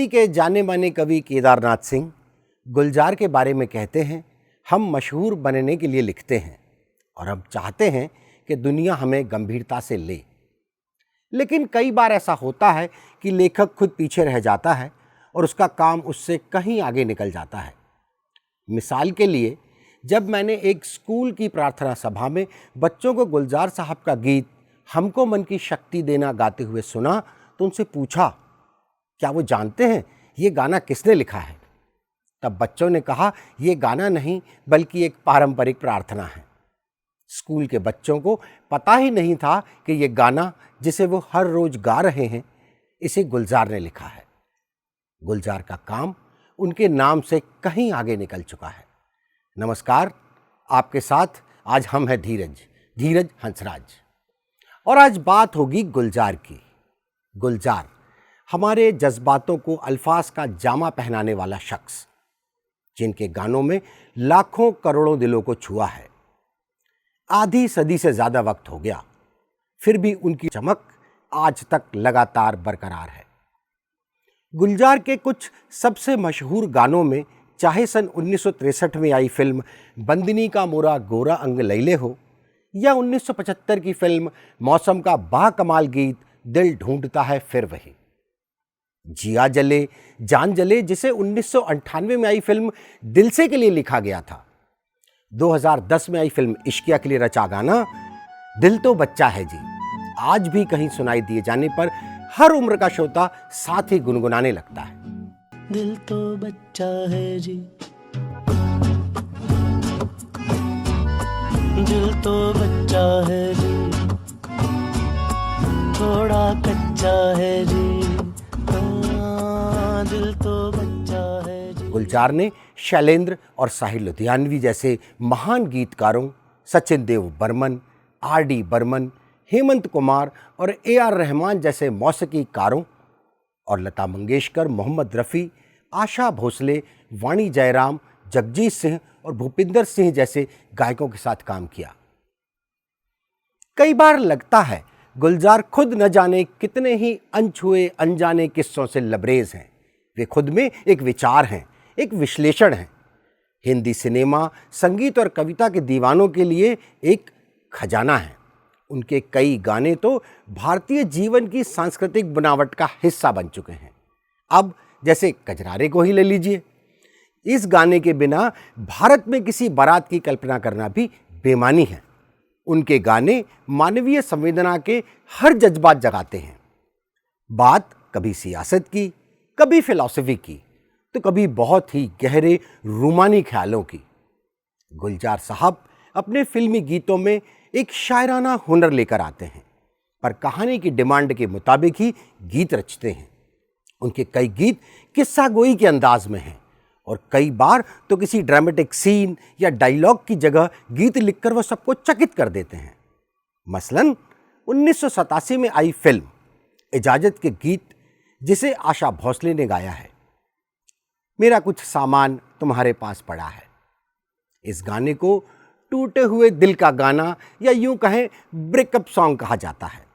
के जाने माने कवि केदारनाथ सिंह गुलजार के बारे में कहते हैं, हम मशहूर बनने के लिए लिखते हैं और हम चाहते हैं कि दुनिया हमें गंभीरता से ले। लेकिन कई बार ऐसा होता है कि लेखक खुद पीछे रह जाता है और उसका काम उससे कहीं आगे निकल जाता है। मिसाल के लिए, जब मैंने एक स्कूल की प्रार्थना सभा में बच्चों को गुलजार साहब का गीत हमको मन की शक्ति देना गाते हुए सुना तो उनसे पूछा, क्या वो जानते हैं ये गाना किसने लिखा है? तब बच्चों ने कहा, ये गाना नहीं बल्कि एक पारंपरिक प्रार्थना है। स्कूल के बच्चों को पता ही नहीं था कि ये गाना जिसे वो हर रोज गा रहे हैं, इसे गुलजार ने लिखा है। गुलजार का काम उनके नाम से कहीं आगे निकल चुका है। नमस्कार, आपके साथ आज हम हैं धीरज हंसराज, और आज बात होगी गुलजार की। गुलजार हमारे जज्बातों को अल्फाज का जामा पहनाने वाला शख्स, जिनके गानों में लाखों करोड़ों दिलों को छुआ है। आधी सदी से ज्यादा वक्त हो गया, फिर भी उनकी चमक आज तक लगातार बरकरार है। गुलजार के कुछ सबसे मशहूर गानों में चाहे सन 1963 में आई फिल्म बंदिनी का मोरा गोरा अंग लैले हो, या 1975 की फिल्म मौसम का बाकमाल गीत दिल ढूंढता है फिर वही, जिया जले जान जले जिसे 1998 में आई फिल्म दिल से के लिए लिखा गया था, 2010 में आई फिल्म इश्किया के लिए रचा गाना दिल तो बच्चा है जी, आज भी कहीं सुनाई दिए जाने पर हर उम्र का श्रोता साथ ही गुनगुनाने लगता है। दिल तो बच्चा है जी, दिल तो बच्चा है जी, थोड़ा कच्चा है जी, दिल तो बच्चा है जी। गुलजार ने शैलेंद्र और साहिर लुधियानवी जैसे महान गीतकारों, सचिन देव बर्मन, आर.डी. बर्मन, हेमंत कुमार और ए.आर. रहमान जैसे मौसीकीकारों और लता मंगेशकर, मोहम्मद रफ़ी, आशा भोसले, वाणी जयराम, जगजीत सिंह और भूपिंदर सिंह जैसे गायकों के साथ काम किया। कई बार लगता है गुलजार खुद न जाने कितने ही अनछुए अनजाने किस्सों से लबरेज हैं। वे खुद में एक विचार हैं, एक विश्लेषण है। हिंदी सिनेमा, संगीत और कविता के दीवानों के लिए एक खजाना है। उनके कई गाने तो भारतीय जीवन की सांस्कृतिक बनावट का हिस्सा बन चुके हैं। अब जैसे कजरारे को ही ले लीजिए, इस गाने के बिना भारत में किसी बारात की कल्पना करना भी बेमानी है। उनके गाने मानवीय संवेदना के हर जज्बात जगाते हैं। बात कभी सियासत की, कभी फिलॉसफी की, तो कभी बहुत ही गहरे रूमानी ख्यालों की। गुलजार साहब अपने फिल्मी गीतों में एक शायराना हुनर लेकर आते हैं, पर कहानी की डिमांड के मुताबिक ही गीत रचते हैं। उनके कई गीत किस्सा गोई के अंदाज में हैं और कई बार तो किसी ड्रामेटिक सीन या डायलॉग की जगह गीत लिखकर वो सबको चकित कर देते हैं। मसलन 1987 में आई फिल्म इजाजत के गीत, जिसे आशा भोसले ने गाया है, मेरा कुछ सामान तुम्हारे पास पड़ा है। इस गाने को टूटे हुए दिल का गाना या यूं कहें ब्रेकअप सॉन्ग कहा जाता है।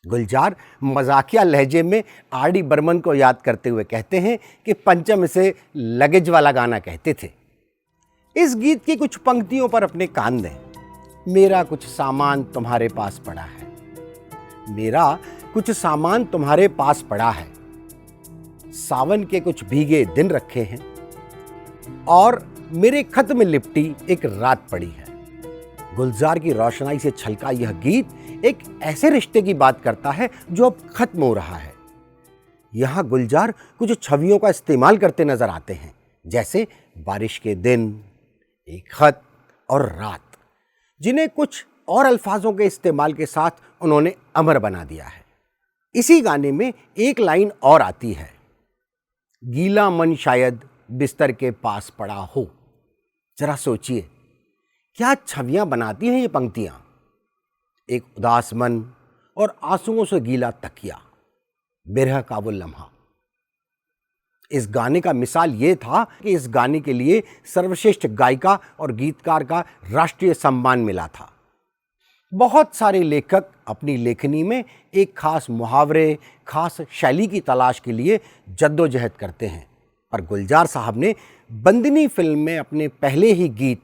गुलजार मजाकिया लहजे में आर.डी. बर्मन को याद करते हुए कहते हैं कि पंचम इसे लगेज वाला गाना कहते थे। इस गीत की कुछ पंक्तियों पर अपने कान दें। मेरा कुछ सामान तुम्हारे पास पड़ा है, मेरा कुछ सामान तुम्हारे पास पड़ा है, सावन के कुछ भीगे दिन रखे हैं और मेरे खत में लिपटी एक रात पड़ी है। गुलजार की रोशनाई से छलका यह गीत एक ऐसे रिश्ते की बात करता है जो अब खत्म हो रहा है। यहां गुलजार कुछ छवियों का इस्तेमाल करते नजर आते हैं, जैसे बारिश के दिन, एक खत और रात, जिन्हें कुछ और अल्फाजों के इस्तेमाल के साथ उन्होंने अमर बना दिया है। इसी गाने में एक लाइन और आती है, गीला मन शायद बिस्तर के पास पड़ा हो। जरा सोचिए, क्या छवियां बनाती हैं ये पंक्तियां। एक उदास मन और आंसुओं से गीला तकिया, बिरह का वो लम्हा। इस गाने का मिसाल ये था कि इस गाने के लिए सर्वश्रेष्ठ गायिका और गीतकार का राष्ट्रीय सम्मान मिला था। बहुत सारे लेखक अपनी लेखनी में एक खास मुहावरे, खास शैली की तलाश के लिए जद्दोजहद करते हैं, पर गुलजार साहब ने बंदिनी फिल्म में अपने पहले ही गीत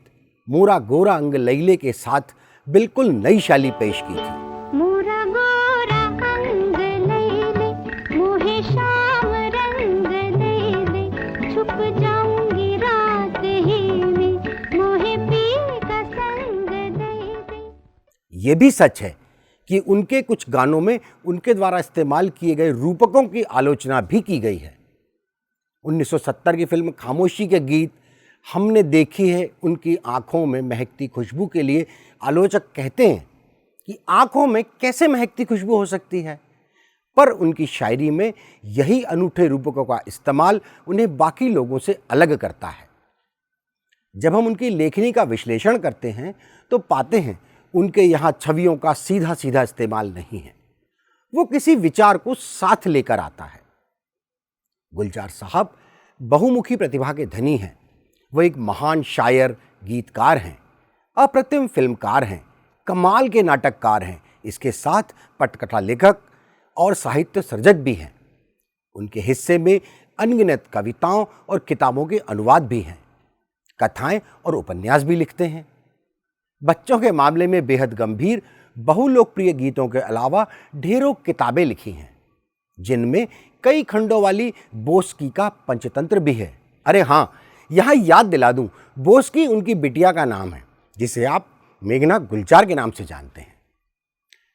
मोरा गोरा अंग लैले के साथ बिल्कुल नई शैली पेश की थी। मोरा गोरा अंग लैले, मोहे शाम रंग लैले, छुप जाऊंगी रात ही में, मोहे पी का संग लैले। ये भी सच है कि उनके कुछ गानों में उनके द्वारा इस्तेमाल किए गए रूपकों की आलोचना भी की गई है। 1970 की फिल्म खामोशी के गीत हमने देखी है उनकी आंखों में महकती खुशबू के लिए आलोचक कहते हैं कि आंखों में कैसे महकती खुशबू हो सकती है, पर उनकी शायरी में यही अनूठे रूपकों का इस्तेमाल उन्हें बाकी लोगों से अलग करता है। जब हम उनकी लेखनी का विश्लेषण करते हैं तो पाते हैं उनके यहाँ छवियों का सीधा सीधा इस्तेमाल नहीं है, वो किसी विचार को साथ लेकर आता है। गुलजार साहब बहुमुखी प्रतिभा के धनी हैं। वो एक महान शायर, गीतकार हैं, अप्रतिम फिल्मकार हैं, कमाल के नाटककार हैं, इसके साथ पटकथा लेखक और साहित्य सर्जक भी हैं। उनके हिस्से में अनगिनत कविताओं और किताबों के अनुवाद भी हैं। कथाएं और उपन्यास भी लिखते हैं। बच्चों के मामले में बेहद गंभीर बहुलोकप्रिय गीतों के अलावा ढेरों किताबें लिखी हैं, जिनमें कई खंडों वाली बोस्की का पंचतंत्र भी है। अरे हाँ, यहाँ याद दिला दूं, बोस्की उनकी बिटिया का नाम है, जिसे आप मेघना गुलजार के नाम से जानते हैं।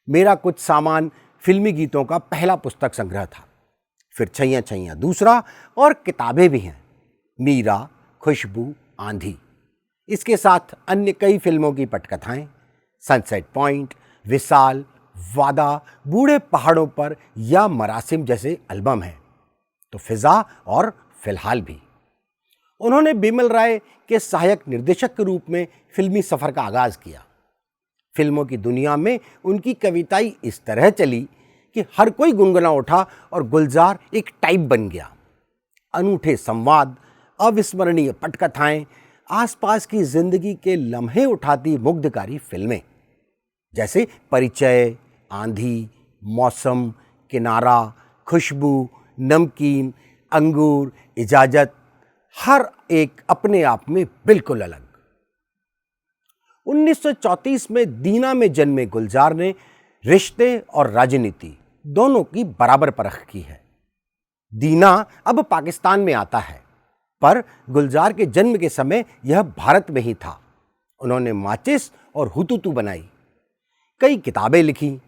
मेरा कुछ सामान फिल्मी गीतों का पहला पुस्तक संग्रह था, फिर छैया छैया दूसरा, और किताबें भी हैं, मीरा, खुशबू, आंधी। इसके साथ अन्य कई फिल्मों की पटकथाएं, सनसेट पॉइंट, विशाल, वादा, बूढ़े पहाड़ों पर या मरासिम जैसे एल्बम हैं, तो फिजा और फिलहाल भी। उन्होंने बिमल राय के सहायक निर्देशक के रूप में फिल्मी सफर का आगाज किया। फिल्मों की दुनिया में उनकी कविताई इस तरह चली कि हर कोई गुनगुना उठा और गुलजार एक टाइप बन गया। अनूठे संवाद, अविस्मरणीय पटकथाएं, आसपास की जिंदगी के लम्हे उठाती मुग्धकारी फिल्में जैसे परिचय, आंधी, मौसम, किनारा, खुशबू, नमकीन, अंगूर, इजाजत, हर एक अपने आप में बिल्कुल अलग। 1934 में दीना में जन्मे गुलजार ने रिश्ते और राजनीति दोनों की बराबर परख की है। दीना अब पाकिस्तान में आता है, पर गुलजार के जन्म के समय यह भारत में ही था। उन्होंने माचिस और हुतुतु बनाई, कई किताबें लिखी।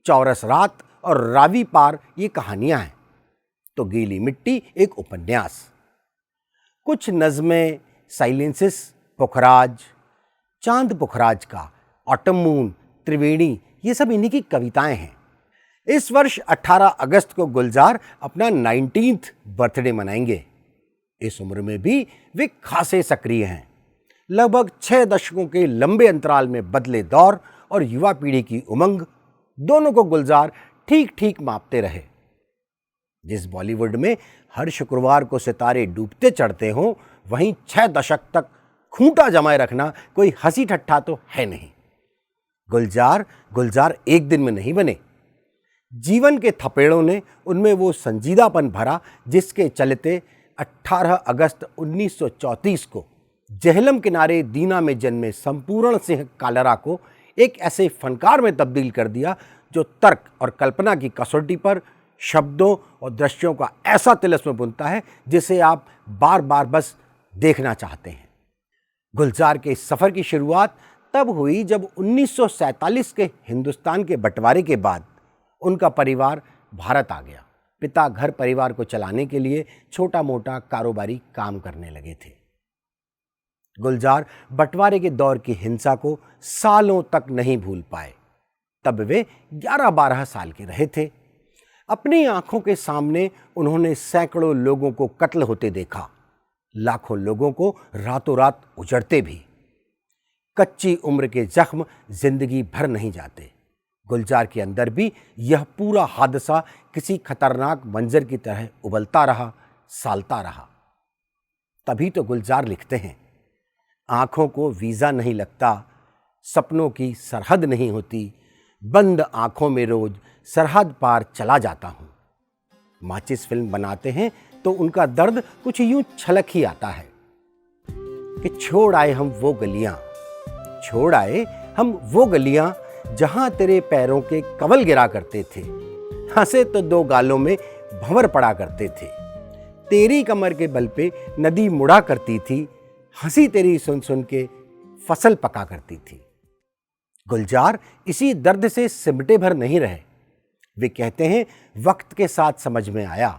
चौरस रात और रावी पार ये कहानियां हैं, तो गीली मिट्टी एक उपन्यास। कुछ नज़में, साइलेंसिस पुखराज, चांद पुखराज का, ऑटम मून, त्रिवेणी, ये सब इन्हीं की कविताएं हैं। इस वर्ष 18 अगस्त को गुलजार अपना 19th बर्थडे मनाएंगे। इस उम्र में भी वे खासे सक्रिय हैं। लगभग 6 दशकों के लंबे अंतराल में बदले दौर और युवा पीढ़ी की उमंग, दोनों को गुलजार ठीक ठीक मापते रहे। जिस बॉलीवुड में हर शुक्रवार को सितारे डूबते चढ़ते हों, वहीं 6 दशक तक खूंटा जमाए रखना कोई हंसी ठट्ठा तो है नहीं। गुलजार एक दिन में नहीं बने। जीवन के थपेड़ों ने उनमें वो संजीदापन भरा जिसके चलते 18 अगस्त 1934 को जेहलम किनारे दीना में जन्मे संपूर्ण सिंह कालरा को एक ऐसे फनकार में तब्दील कर दिया जो तर्क और कल्पना की कसौटी पर शब्दों और दृश्यों का ऐसा तिलिस्म बुनता है जिसे आप बार बार बस देखना चाहते हैं। गुलजार के इस सफ़र की शुरुआत तब हुई जब 1947 के हिंदुस्तान के बंटवारे के बाद उनका परिवार भारत आ गया। पिता घर परिवार को चलाने के लिए छोटा मोटा कारोबारी काम करने लगे थे। गुलजार बंटवारे के दौर की हिंसा को सालों तक नहीं भूल पाए। तब वे 11-12 साल के रहे थे। अपनी आंखों के सामने उन्होंने सैकड़ों लोगों को कत्ल होते देखा, लाखों लोगों को रातों रात उजड़ते भी। कच्ची उम्र के जख्म जिंदगी भर नहीं जाते। गुलजार के अंदर भी यह पूरा हादसा किसी खतरनाक मंजर की तरह उबलता रहा, सालता रहा। तभी तो गुलजार लिखते हैं, आंखों को वीज़ा नहीं लगता, सपनों की सरहद नहीं होती, बंद आंखों में रोज सरहद पार चला जाता हूं। माचिस फिल्म बनाते हैं तो उनका दर्द कुछ यूं छलक ही आता है कि छोड़ आए हम वो गलियां, छोड़ आए हम वो गलियां जहां तेरे पैरों के कवल गिरा करते थे। हंसे तो दो गालों में भंवर पड़ा करते थे। तेरी कमर के बल पे नदी मुड़ा करती थी, हंसी तेरी सुन सुन के फसल पका करती थी। गुलजार इसी दर्द से सिमटे भर नहीं रहे। वे कहते हैं वक्त के साथ समझ में आया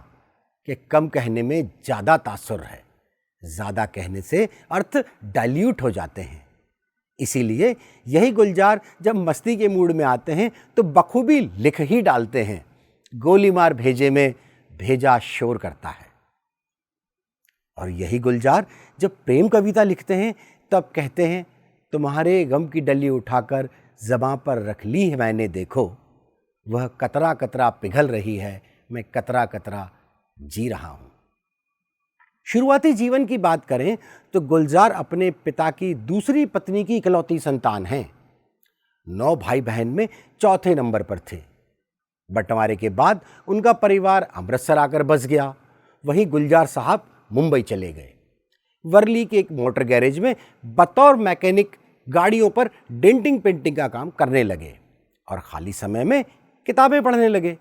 कि कम कहने में ज्यादा तासुर है, ज्यादा कहने से अर्थ डाइल्यूट हो जाते हैं। इसीलिए यही गुलजार जब मस्ती के मूड में आते हैं तो बखूबी लिख ही डालते हैं, गोली मार भेजे में भेजा शोर करता है। और यही गुलजार जब प्रेम कविता लिखते हैं तब कहते हैं तुम्हारे गम की डली उठाकर ज़बां पर रख ली है मैंने, देखो वह कतरा कतरा पिघल रही है, मैं कतरा कतरा जी रहा हूं। शुरुआती जीवन की बात करें तो गुलजार अपने पिता की दूसरी पत्नी की इकलौती संतान हैं। 9 भाई बहन में चौथे नंबर पर थे। बंटवारे के बाद उनका परिवार अमृतसर आकर बस गया। वहीं गुलजार साहब मुंबई चले गए। वर्ली के एक मोटर गैरेज में बतौर मैकेनिक गाड़ियों पर डेंटिंग पेंटिंग का काम करने लगे और खाली समय में किताबें पढ़ने लगे।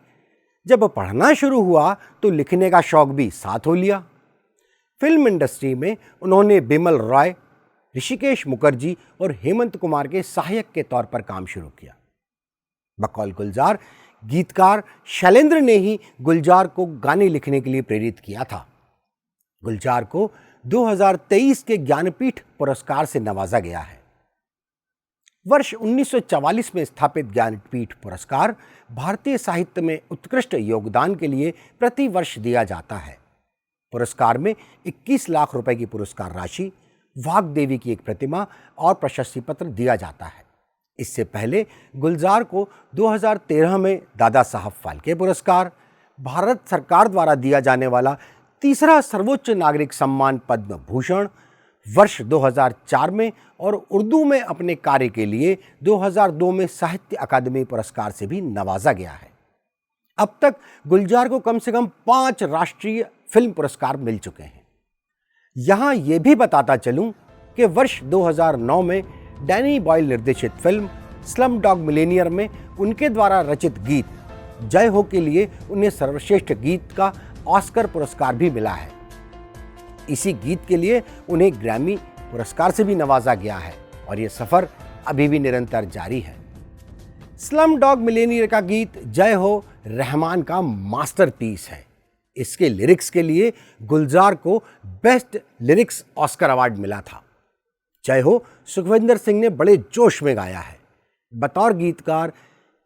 जब पढ़ना शुरू हुआ तो लिखने का शौक भी साथ हो लिया। फिल्म इंडस्ट्री में उन्होंने बिमल रॉय, ऋषिकेश मुखर्जी और हेमंत कुमार के सहायक के तौर पर काम शुरू किया। बकौल गुलजार गीतकार शैलेंद्र ने ही गुलजार को गाने लिखने के लिए प्रेरित किया था। गुलजार को 2023 के ज्ञानपीठ पुरस्कार से नवाजा गया है। वर्ष 1944 में स्थापित ज्ञानपीठ पुरस्कार भारतीय साहित्य में उत्कृष्ट योगदान के लिए प्रति वर्ष दिया जाता है। पुरस्कार में 21 लाख रुपए की पुरस्कार राशि, वाग्देवी की एक प्रतिमा और प्रशस्ति पत्र दिया जाता है। इससे पहले गुलजार को 2013 में दादा साहब फाल्के पुरस्कार, भारत सरकार द्वारा दिया जाने वाला तीसरा सर्वोच्च नागरिक सम्मान पद्म भूषण, वर्ष 2004 में और उर्दू में अपने कार्य के लिए 2002 में साहित्य अकादमी पुरस्कार से भी नवाजा गया है। अब तक गुलजार को कम से कम 5 राष्ट्रीय फिल्म पुरस्कार मिल चुके हैं। यहां यह भी बताता चलूं कि वर्ष 2009 में डैनी बॉयल निर्देशित फिल्म स्लम डॉग मिलेनियर में उनके द्वारा रचित गीत जय हो के लिए उन्हें सर्वश्रेष्ठ गीत का ऑस्कर पुरस्कार भी मिला है। इसी गीत के लिए उन्हें ग्रैमी पुरस्कार से भी नवाजा गया है और यह सफर अभी भी निरंतर जारी है। स्लम डॉग मिलेनियर का गीत जय हो रहमान का मास्टरपीस है। इसके लिरिक्स के लिए गुलजार को बेस्ट लिरिक्स ऑस्कर अवार्ड मिला था। जय हो सुखविंदर सिंह ने बड़े जोश में गाया है। बतौर गीतकार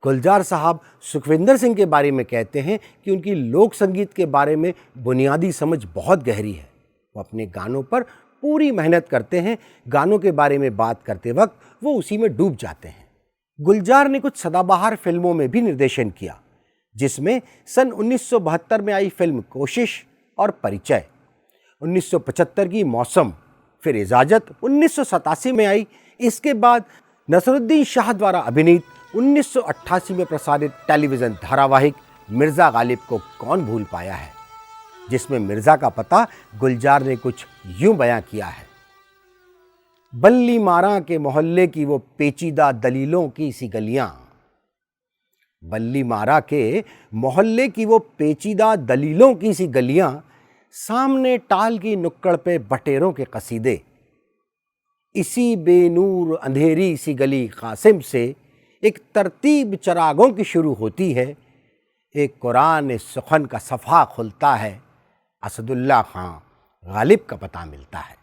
गुलजार साहब सुखविंदर सिंह के बारे में कहते हैं कि उनकी लोक संगीत के बारे में बुनियादी समझ बहुत गहरी है। वो अपने गानों पर पूरी मेहनत करते हैं। गानों के बारे में बात करते वक्त वो उसी में डूब जाते हैं। गुलजार ने कुछ सदाबहार फिल्मों में भी निर्देशन किया, जिसमें सन 1972 में आई फिल्म कोशिश और परिचय, 1975 की मौसम, फिर इजाजत 1987 में आई। इसके बाद नसरुद्दीन शाह द्वारा अभिनीत 1988 में प्रसारित टेलीविजन धारावाहिक मिर्जा गालिब को कौन भूल पाया है, जिसमें मिर्जा का पता गुलजार ने कुछ यूं बयां किया है। बल्ली मारा के मोहल्ले की वो पेचीदा दलीलों की सी गलियां, बल्ली मारा के मोहल्ले की वो पेचीदा दलीलों की सी गलियां, सामने टाल की नुक्कड़ पे बटेरों के कसीदे, इसी बेनूर अंधेरी सी गली कासिम से एक तरतीब चरागों की शुरू होती है, एक कुरान सुखन का सफ़ा खुलता है, असदुल्ला खां गालिब का पता मिलता है।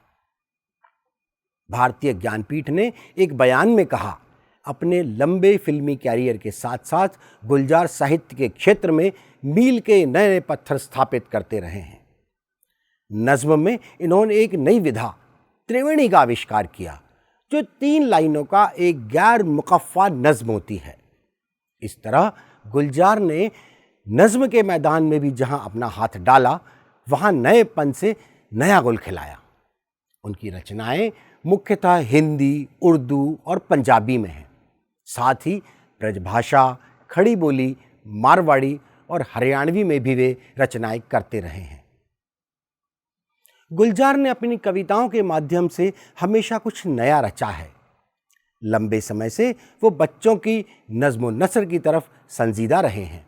भारतीय ज्ञानपीठ ने एक बयान में कहा, अपने लंबे फिल्मी कैरियर के साथ साथ गुलजार साहित्य के क्षेत्र में मील के नए पत्थर स्थापित करते रहे हैं। नज्म में इन्होंने एक नई विधा त्रिवेणी का आविष्कार किया, जो 3 लाइनों का एक गैर मुकफ़ा नज्म होती है। इस तरह गुलजार ने नज्म के मैदान में भी जहां अपना हाथ डाला, वहां नएपन से नया गुल खिलाया। उनकी रचनाएं मुख्यतः हिंदी, उर्दू और पंजाबी में हैं। साथ ही ब्रजभाषा, खड़ी बोली, मारवाड़ी और हरियाणवी में भी वे रचनाएं करते रहे हैं। गुलजार ने अपनी कविताओं के माध्यम से हमेशा कुछ नया रचा है। लंबे समय से वो बच्चों की नज्म व नसर की तरफ संजीदा रहे हैं।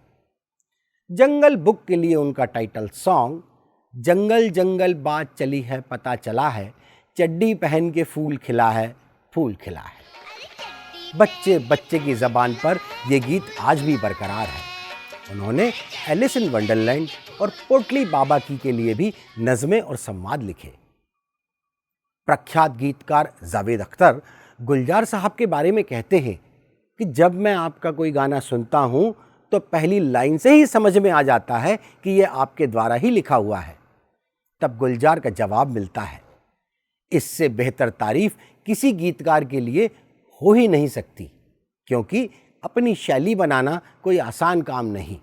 जंगल बुक के लिए उनका टाइटल सॉन्ग जंगल जंगल बात चली है पता चला है, चड्डी पहन के फूल खिला है, फूल खिला है। बच्चे बच्चे की ज़बान पर यह गीत आज भी बरकरार है। उन्होंने एलिस इन वंडरलैंड और पोटली बाबा की के लिए भी नज़में और संवाद लिखे। प्रख्यात गीतकार जावेद अख्तर गुलजार साहब के बारे में कहते हैं कि जब मैं आपका कोई गाना सुनता हूं तो पहली लाइन से ही समझ में आ जाता है कि यह आपके द्वारा ही लिखा हुआ है। तब गुलजार का जवाब मिलता है, इससे बेहतर तारीफ किसी गीतकार के लिए हो ही नहीं सकती, क्योंकि अपनी शैली बनाना कोई आसान काम नहीं।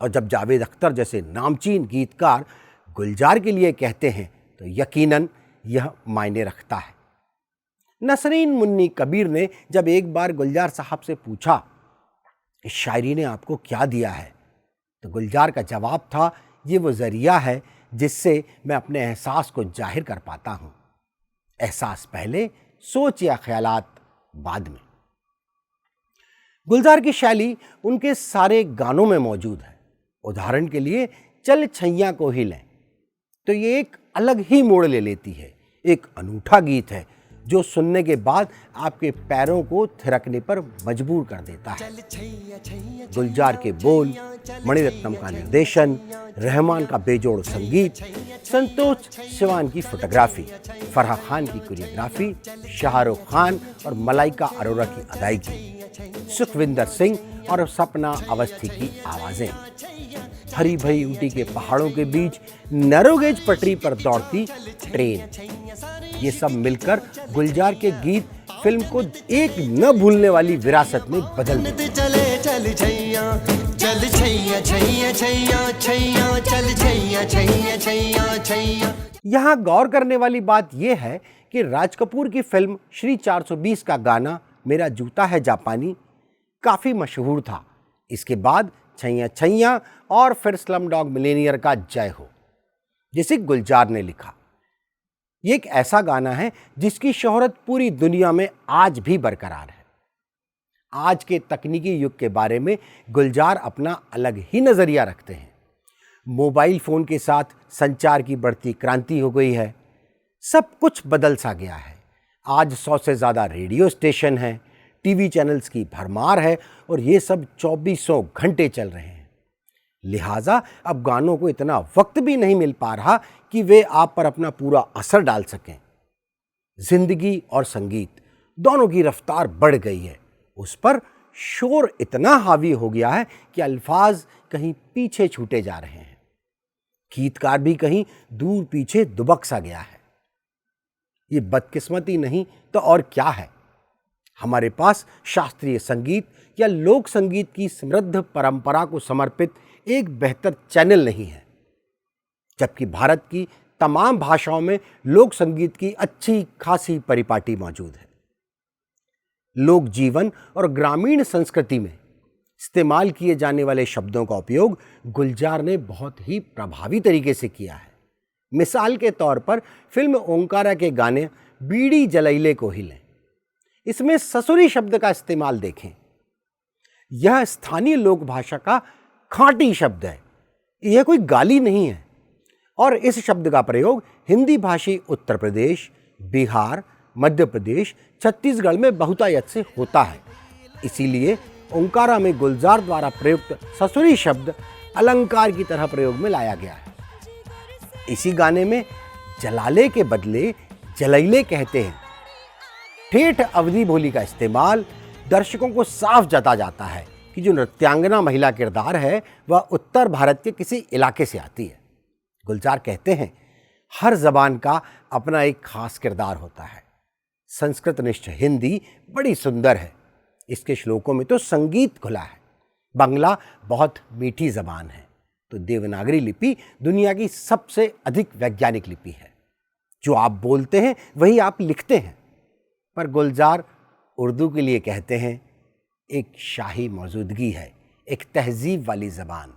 और जब जावेद अख्तर जैसे नामचीन गीतकार गुलजार के लिए कहते हैं तो यकीनन यह मायने रखता है। नसरीन मुन्नी कबीर ने जब एक बार गुलजार साहब से पूछा, इस शायरी ने आपको क्या दिया है, तो गुलजार का जवाब था, ये वो जरिया है जिससे मैं अपने एहसास को जाहिर कर पाता हूँ। एहसास पहले, सोच या ख्यालात बाद में। गुलजार की शैली उनके सारे गानों में मौजूद है। उदाहरण के लिए चल छैया को ही लें तो ये एक अलग ही मोड़ ले लेती है। एक अनूठा गीत है जो सुनने के बाद आपके पैरों को थिरकने पर मजबूर कर देता है। गुलजार के बोल, मणिरत्नम का निर्देशन, रहमान का बेजोड़ संगीत, संतोष सिवान की फोटोग्राफी, फराह खान की कोरियोग्राफी, शाहरुख खान और मलाइका अरोरा की अदायगी, सुखविंदर सिंह और सपना अवस्थी की आवाजें, हरी भरी ऊटी के पहाड़ों के बीच नैरोगेज पटरी पर दौड़ती ट्रेन, ये सब मिलकर गुलजार के गीत फिल्म को एक न भूलने वाली विरासत में बदल देते। चले चल छैया चल छैया छैया छैया छैया चल छैया छैया छैया छैया। यहाँ गौर करने वाली बात यह है कि राज कपूर की फिल्म श्री 420 का गाना मेरा जूता है जापानी काफी मशहूर था। इसके बाद छैया छैया और फिर स्लम डॉग मिलेनियर का जय हो, जिसे गुलजार ने लिखा। ये एक ऐसा गाना है जिसकी शोहरत पूरी दुनिया में आज भी बरकरार है। आज के तकनीकी युग के बारे में गुलजार अपना अलग ही नजरिया रखते हैं। मोबाइल फोन के साथ संचार की बढ़ती क्रांति हो गई है। सब कुछ बदल सा गया है। आज 100 से ज्यादा रेडियो स्टेशन हैं, टीवी चैनल्स की भरमार है और ये सब 2400 घंटे चल रहे हैं। लिहाजा अब गानों को इतना वक्त भी नहीं मिल पा रहा कि वे आप पर अपना पूरा असर डाल सकें। जिंदगी और संगीत दोनों की रफ्तार बढ़ गई है। उस पर शोर इतना हावी हो गया है कि अल्फाज कहीं पीछे छूटे जा रहे हैं। गीतकार भी कहीं दूर पीछे दुबक सा गया है। ये बदकिस्मती नहीं तो और क्या है। हमारे पास शास्त्रीय संगीत या लोक संगीत की समृद्ध परंपरा को समर्पित एक बेहतर चैनल नहीं है, जबकि भारत की तमाम भाषाओं में लोक संगीत की अच्छी खासी परिपाटी मौजूद है। लोक जीवन और ग्रामीण संस्कृति में इस्तेमाल किए जाने वाले शब्दों का उपयोग गुलजार ने बहुत ही प्रभावी तरीके से किया है। मिसाल के तौर पर फिल्म ओंकारा के गाने बीड़ी जलैले को ही लें। इसमें ससुरी शब्द का इस्तेमाल देखें। यह स्थानीय लोक भाषा का खांटी शब्द है, यह कोई गाली नहीं है। और इस शब्द का प्रयोग हिंदी भाषी उत्तर प्रदेश, बिहार, मध्य प्रदेश, छत्तीसगढ़ में बहुतायत से होता है। इसीलिए ओंकारा में गुलजार द्वारा प्रयुक्त ससुरी शब्द अलंकार की तरह प्रयोग में लाया गया है। इसी गाने में जलाले के बदले जलैले कहते हैं। ठेठ अवधि बोली का इस्तेमाल दर्शकों को साफ जता जाता है कि जो नृत्यांगना महिला किरदार है वह उत्तर भारत के किसी इलाके से आती है। गुलजार कहते हैं, हर जबान का अपना एक खास किरदार होता है। संस्कृतनिष्ठ हिंदी बड़ी सुंदर है, इसके श्लोकों में तो संगीत खुला है। बंगला बहुत मीठी जबान है, तो देवनागरी लिपि दुनिया की सबसे अधिक वैज्ञानिक लिपि है। जो आप बोलते हैं वही आप लिखते हैं। पर गुलजार उर्दू के लिए कहते हैं, एक शाही मौजूदगी है, एक तहजीब वाली ज़बान।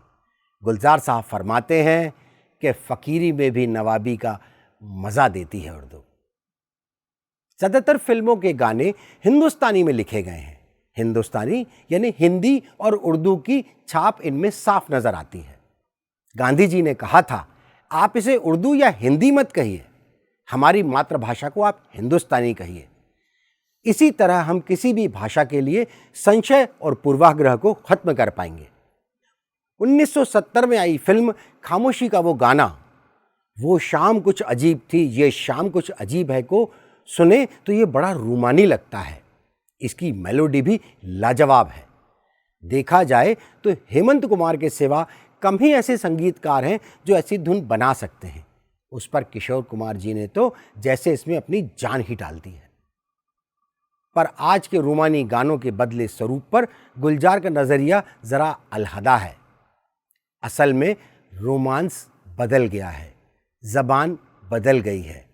गुलजार साहब फरमाते हैं कि फ़कीरी में भी नवाबी का मज़ा देती है उर्दू। ज़्यादातर फिल्मों के गाने हिंदुस्तानी में लिखे गए हैं। हिंदुस्तानी यानी हिंदी और उर्दू की छाप इनमें साफ नज़र आती है। गांधी जी ने कहा था, आप इसे उर्दू या हिंदी मत कहिए, हमारी मातृभाषा को आप हिंदुस्तानी कहिए। इसी तरह हम किसी भी भाषा के लिए संशय और पूर्वाग्रह को खत्म कर पाएंगे। 1970 में आई फिल्म खामोशी का वो गाना, वो शाम कुछ अजीब थी, ये शाम कुछ अजीब है को सुने तो ये बड़ा रूमानी लगता है। इसकी मेलोडी भी लाजवाब है। देखा जाए तो हेमंत कुमार के सिवा कम ही ऐसे संगीतकार हैं जो ऐसी धुन बना सकते हैं। उस पर किशोर कुमार जी ने तो जैसे इसमें अपनी जान ही डाल दी है। पर आज के रूमानी गानों के बदले स्वरूप पर गुलजार का नज़रिया ज़रा अलहदा है। असल में रोमांस बदल गया है, ज़बान बदल गई है,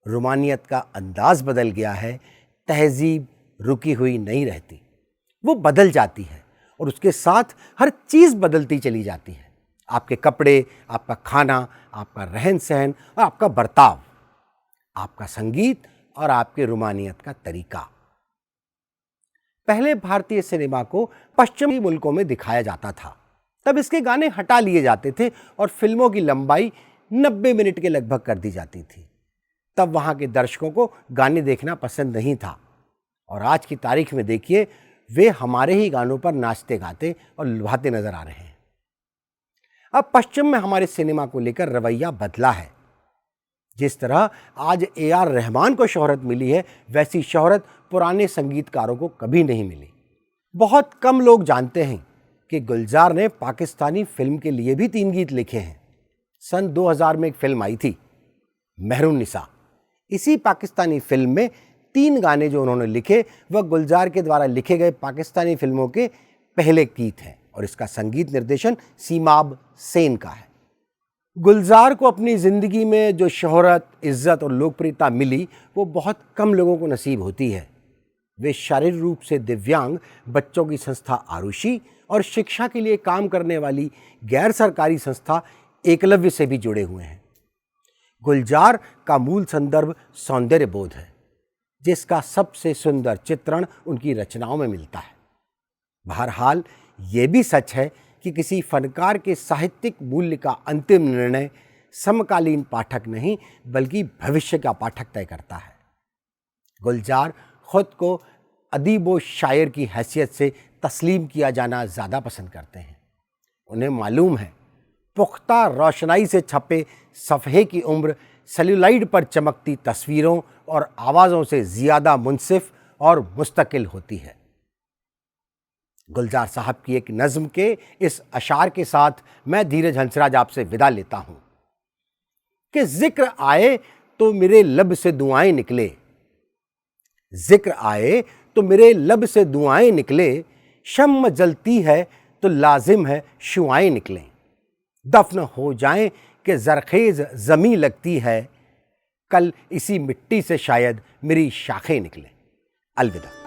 रोमानियत का अंदाज़ बदल गया है, तहजीब रुकी हुई नहीं रहती, वो बदल जाती है और उसके साथ हर चीज़ बदलती चली जाती है। आपके कपड़े, आपका खाना, आपका रहन सहन और आपका बर्ताव, आपका संगीत और आपके रोमानियत का तरीका। पहले भारतीय सिनेमा को पश्चिमी मुल्कों में दिखाया जाता था, तब इसके गाने हटा लिए जाते थे और फिल्मों की लंबाई 90 मिनट के लगभग कर दी जाती थी। तब वहाँ के दर्शकों को गाने देखना पसंद नहीं था और आज की तारीख में देखिए, वे हमारे ही गानों पर नाचते गाते और लुभाते नजर आ रहे हैं। अब पश्चिम में हमारे सिनेमा को लेकर रवैया बदला है। जिस तरह आज AR रहमान को शोहरत मिली है, वैसी शोहरत पुराने संगीतकारों को कभी नहीं मिली। बहुत कम लोग जानते हैं कि गुलजार ने पाकिस्तानी फिल्म के लिए भी 3 गीत लिखे हैं। सन 2000 में एक फिल्म आई थी, मेहरुन्निसा। इसी पाकिस्तानी फिल्म में 3 गाने जो उन्होंने लिखे वह गुलजार के द्वारा लिखे गए पाकिस्तानी फिल्मों के पहले गीत हैं और इसका संगीत निर्देशन सीमाब सेन का है। गुलजार को अपनी ज़िंदगी में जो शोहरत, इज़्ज़त और लोकप्रियता मिली वो बहुत कम लोगों को नसीब होती है। वे शारीरिक रूप से दिव्यांग बच्चों की संस्था आरुषि और शिक्षा के लिए काम करने वाली गैर सरकारी संस्था एकलव्य से भी जुड़े हुए हैं। गुलजार का मूल संदर्भ सौंदर्य बोध है, जिसका सबसे सुंदर चित्रण उनकी रचनाओं में मिलता है। बहरहाल ये भी सच है कि किसी फनकार के साहित्यिक मूल्य का अंतिम निर्णय समकालीन पाठक नहीं बल्कि भविष्य का पाठक तय करता है। गुलजार खुद को अदीब व शायर की हैसियत से तस्लीम किया जाना ज़्यादा पसंद करते हैं। उन्हें मालूम है पुख्ता रोशनाई से छपे सफ़हे की उम्र सेल्यूलाइड पर चमकती तस्वीरों और आवाज़ों से ज़्यादा मुनसिफ और मुस्तकिल होती है। गुलजार साहब की एक नज़्म के इस अशार के साथ मैं धीरज हंसराज आपसे विदा लेता हूँ कि जिक्र आए तो मेरे लब से दुआएं निकले, जिक्र आए तो मेरे लब से दुआएं निकले, शम्म जलती है तो लाजिम है शुआएं निकलें, दफन हो जाएं कि जरखेज़ ज़मी लगती है, कल इसी मिट्टी से शायद मेरी शाखें निकलें। अलविदा।